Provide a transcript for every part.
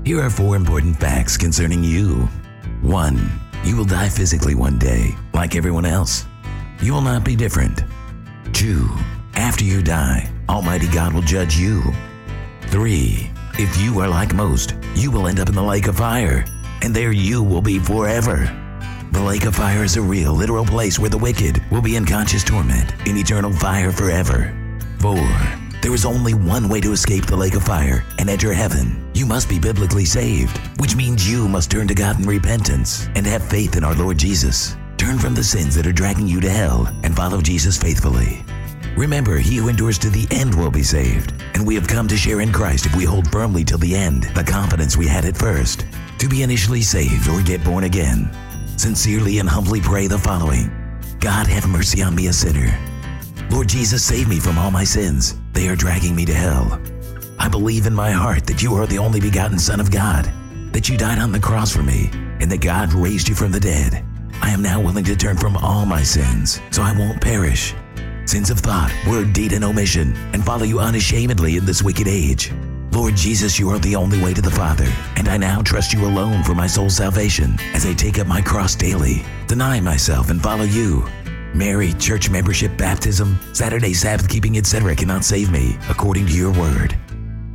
Here are 4 important facts concerning you. 1. You will die physically one day, like everyone else. You will not be different. 2. After you die, Almighty God will judge you. 3. If you are like most, you will end up in the lake of fire, and there you will be forever. The lake of fire is a real, literal place where the wicked will be in conscious torment in eternal fire forever. 4. There is only one way to escape the lake of fire and enter heaven. You must be biblically saved, which means you must turn to God in repentance and have faith in our Lord Jesus. Turn from the sins that are dragging you to hell and follow Jesus faithfully. Remember, he who endures to the end will be saved, and we have come to share in Christ if we hold firmly till the end the confidence we had at first. To be initially saved or get born again, sincerely and humbly pray the following. God, have mercy on me, a sinner. Lord Jesus, save me from all my sins. They are dragging me to hell. I believe in my heart that you are the only begotten Son of God, that you died on the cross for me, and that God raised you from the dead. I am now willing to turn from all my sins, so I won't perish. Sins of thought, word, deed, and omission, and follow you unashamedly in this wicked age. Lord Jesus, you are the only way to the Father, and I now trust you alone for my soul's salvation as I take up my cross daily, deny myself, and follow you. Mary, church membership, baptism, Saturday Sabbath keeping, etc. cannot save me, according to your word.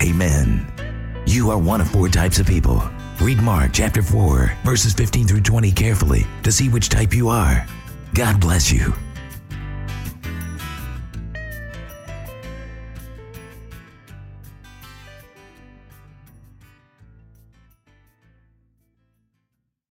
Amen. You are one of 4 types of people. Read Mark chapter 4, verses 15 through 20 carefully to see which type you are. God bless you.